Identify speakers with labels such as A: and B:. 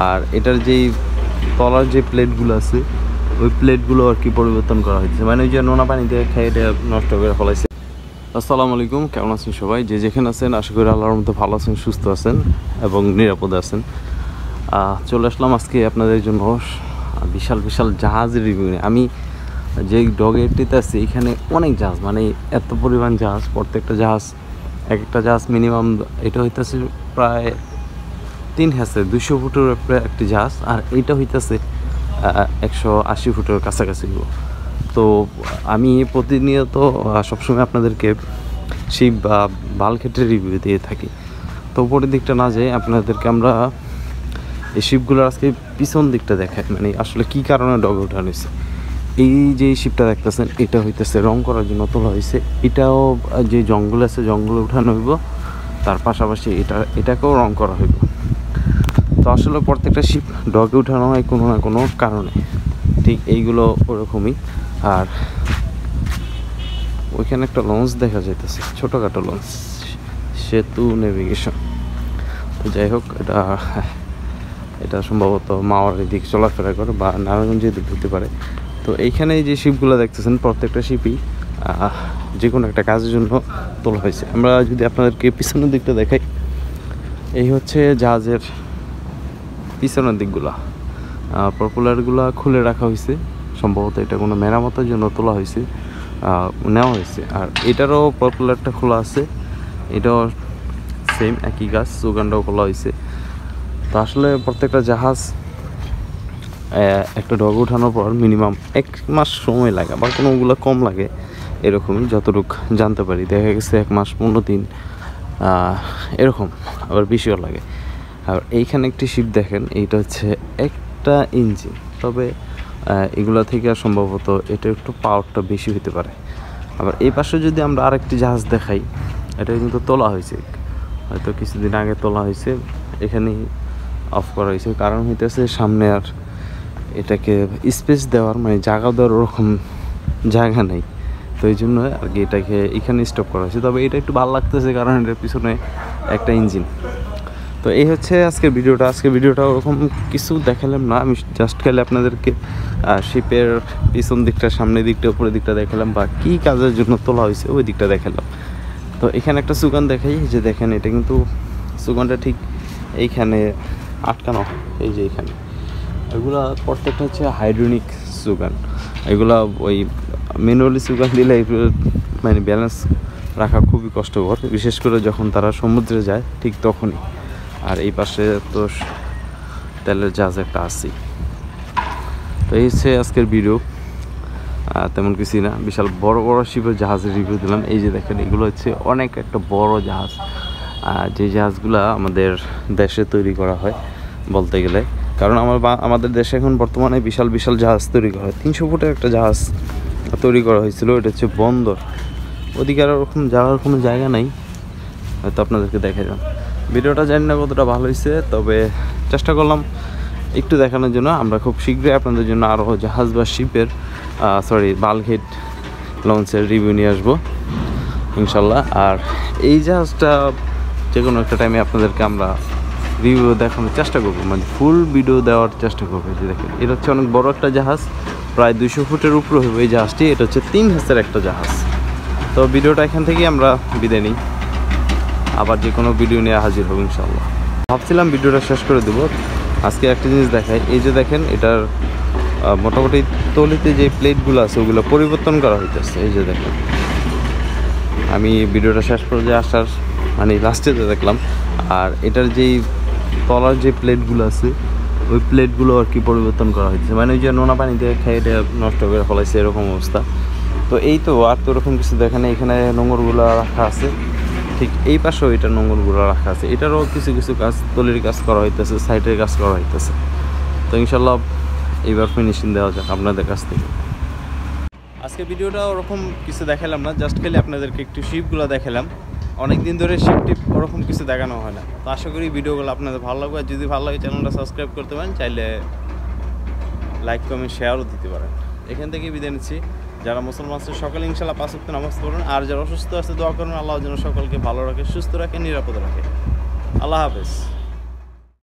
A: আর এটার যেই তলার যে প্লেটগুলো আছে ওই প্লেটগুলো আর কি পরিবর্তন করা হয়েছে, মানে ওই যে নোনা পানি দিয়ে খেয়ে এটা নষ্ট করে ফেলাইছে। আসসালামু আলাইকুম, কেমন আছেন সবাই? যে যেখানে আছেন আশা করি আল্লাহর মধ্যে ভালো আছেন, সুস্থ আছেন এবং নিরাপদে আছেন। চলে আসলাম আজকে আপনাদের জন্য বিশাল বিশাল জাহাজের রিভিউ নিয়ে। আমি যে ডগেটিতে আছি এখানে অনেক জাহাজ, মানে এত পরিমাণ জাহাজ, প্রত্যেকটা জাহাজ এক একটা জাহাজ মিনিমাম এটা হইতেছে প্রায় 3,000 200 ফুটের উপরে একটি জাহাজ, আর এইটা হইতেছে 180 ফুটের কাছাকাছি। তো আমি প্রতিনিয়ত সবসময় আপনাদেরকে শিপ বা বাল্কহেডের রিভিউ দিয়ে থাকি। তো উপরের দিকটা না যাই, আপনাদেরকে আমরা এই শিপগুলোর আজকে পিছন দিকটা দেখাই, মানে আসলে কী কারণে ডগে উঠানো হয়েছে। এই যে শিপটা দেখতেছেন এটা হইতেছে রং করার জন্য তোলা হয়েছে। এটাও যে জঙ্গল আছে জঙ্গলে উঠানো হইব, তার পাশাপাশি এটাকেও রং করা হইব। তো আসলে প্রত্যেকটা শিপ ডগে উঠানো হয় কোনো না কোনো কারণে, ঠিক এইগুলো ওরকমই। আর ওইখানে একটা লঞ্চ দেখা যাইতেছে, ছোটোখাটো লঞ্চ, সেতু নেভিগেশন। তো যাই হোক, এটা সম্ভবত মাওয়ার দিক চলাফেরা করে বা নারায়ণগঞ্জের দিক হতে পারে। তো এইখানে যে শিপগুলো দেখতেছেন প্রত্যেকটা শিপই যে কোনো একটা কাজের জন্য তোলা হয়েছে। আমরা যদি আপনাদেরকে পিছনের দিকটা দেখাই, এই হচ্ছে জাহাজের পিছনের দিকগুলা, পপুলারগুলা খুলে রাখা হয়েছে, সম্ভবত এটা কোনো মেরামতের জন্য তোলা হয়েছে, নেওয়া হয়েছে। আর এটারও পপুলারটা খোলা আছে, এটাও সেম একই গাছ, সুগানটাও খোলা হয়েছে। তো আসলে প্রত্যেকটা জাহাজ একটা ডগ ওঠানোর পর মিনিমাম 1 মাস সময় লাগে, আবার কোনোগুলো কম লাগে, এরকমই যতটুকু জানতে পারি। দেখা গেছে 1 মাস 15 দিন এরকম, আবার বেশিও লাগে। আর এইখানে একটি শিপ দেখেন, এইটা হচ্ছে একটা ইঞ্জিন, তবে এগুলো থেকে সম্ভবত এটা একটু পাওয়ারটা বেশি হতে পারে। আবার এই পাশে যদি আমরা আরেকটি জাহাজ দেখাই, এটা কিন্তু তোলা হয়েছে, হয়তো কিছুদিন আগে তোলা হয়েছে, এখানেই অফ করা হয়েছে। কারণ হইতেছে সামনে আর এটাকে স্পেস দেওয়ার, মানে জায়গা দেওয়ার ওরকম জায়গা নেই, তো এই জন্য আর কি এটাকে এখানে স্টপ করা হয়েছে। তবে এটা একটু ভালো লাগতেছে কারণ এটার পিছনে একটা ইঞ্জিন। তো এই হচ্ছে আজকের ভিডিওটা ওরকম কিছু দেখালাম না, আমি জাস্ট খালি আপনাদেরকে শিপের পিছন দিকটা, সামনের দিকটা, উপরের দিকটা দেখালাম, বা কী কাজের জন্য তোলা হয়েছে ওই দিকটা দেখালাম। তো এখানে একটা সুগান দেখাই, যে দেখেন এটা কিন্তু সুগানটা ঠিক এইখানে আটকানো, এই যে এইখানে। এগুলা প্রত্যেকটা হচ্ছে হাইড্রোনিক সুগান, এগুলা ওই ম্যানুয়ালি সুগান দিলে এগুলো মানে ব্যালেন্স রাখা খুবই কষ্টকর, বিশেষ করে যখন তারা সমুদ্রে যায় ঠিক তখনই। আর এই পাশে তো তেলের জাহাজ একটা আসি। তো এই হচ্ছে আজকের ভিডিও, তেমন কিছুই না, বিশাল বড় বড় শিপের জাহাজের রিভিউ দিলাম। এই যে দেখেন এগুলো হচ্ছে অনেক একটা বড় জাহাজ, যে জাহাজগুলো আমাদের দেশে তৈরি করা হয় বলতে গেলে, কারণ আমাদের দেশে এখন বর্তমানে বিশাল বিশাল জাহাজ তৈরি করা হয়। 300 ফুটের একটা জাহাজ তৈরি করা হয়েছিল, এটা হচ্ছে বন্দর, ওদিকে আর ওরকম যাওয়ার কোনো জায়গা নাই, হয়তো আপনাদেরকে দেখালাম। ভিডিওটা জানি না কতটা ভালো হয়েছে, তবে চেষ্টা করলাম একটু দেখানোর জন্য। আমরা খুব শীঘ্রই আপনাদের জন্য আরও জাহাজ বা শিপের বাল্কহেড লঞ্চের রিভিউ নিয়ে আসবো ইনশাল্লাহ। আর এই জাহাজটা যে কোনো একটা টাইমে আপনাদেরকে আমরা রিভিউ দেখানোর চেষ্টা করবো, মানে ফুল ভিডিও দেওয়ার চেষ্টা করবো। যে দেখেন এটা হচ্ছে অনেক বড় একটা জাহাজ, প্রায় 200 ফুটের উপরে হবে এই জাহাজটি। এটা হচ্ছে 3,000 একটা জাহাজ। তো ভিডিওটা এখান থেকেই আমরা বিদায় নিই, আবার যে কোনো ভিডিও নিয়ে হাজির হবো ইনশাল্লাহ। ভাবছিলাম ভিডিওটা শেষ করে দেবো, আজকে একটা জিনিস দেখাই। এই যে দেখেন এটার মোটামুটি তলিতে যে প্লেটগুলো আছে ওগুলো পরিবর্তন করা হইতেছে। এই যে দেখেন, আমি ভিডিওটা শেষ পর্যায়ে আসার মানে লাস্টেতে দেখলাম। আর এটার যেই তলার যে প্লেটগুলো আছে ওই প্লেটগুলো আর কি পরিবর্তন করা হয়েছে, মানে ওই যে নোনা পানি দিয়ে খেয়ে এটা নষ্ট করে ফেলাইছে, এরকম অবস্থা। তো এই তো, আর তো ওরকম কিছু দেখেন। এখানে নোংরগুলো রাখা আছে, ঠিক এই পাশেও এটা নোংরগুলো রাখা আছে। এটারও কিছু কিছু কাজ, তলির কাজ করা হইতেছে, সাইডের কাজ করা হইতেছে। তো ইনশাল্লাহ এইবার ফিনিশিং দেওয়া যাক আপনাদের কাছ থেকে। আজকে ভিডিওটা ওরকম কিছু দেখালাম না, জাস্ট খালি আপনাদেরকে একটু শিপগুলো দেখালাম। অনেক দিন ধরে শিপ টিপ ওরকম কিছু দেখানো হয় না, তো আশা করি ভিডিওগুলো আপনাদের ভালো লাগবে। আর যদি ভালো লাগে চ্যানেলটা সাবস্ক্রাইব করতে পারেন, চাইলে লাইক কমেন্ট শেয়ারও দিতে পারেন। এখান থেকে বিদায় নিচ্ছি। যারা মুসলমান আছে সকলে ইনশাল্লাহ 5 ওয়াক্ত নামাজ পড়ুন, আর যারা অসুস্থ আছে দোয়া করুন আল্লাহ যেন সকলকে ভালো রাখে, সুস্থ রাখে, নিরাপদে রাখে। আল্লাহ হাফেজ।